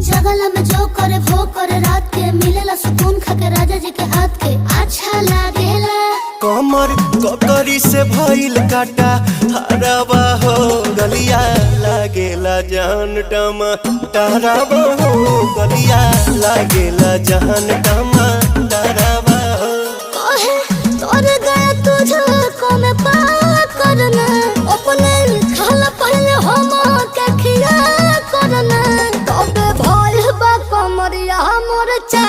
जगला में जो करे वो करे रात के मिलेला सुकून खाके राजा जी के हाथ के अच्छा लागेला। कमर ककरी से भइल काटा हराबा हो गलिया लागेला जान टमाटराबा हो गलिया लागेला जान टमाटराबा हो। कहे तोर गया तुझको मैं पार करना अपने खाला पहले हम के खिया करना तबे भइल बा कमरिया मोर चा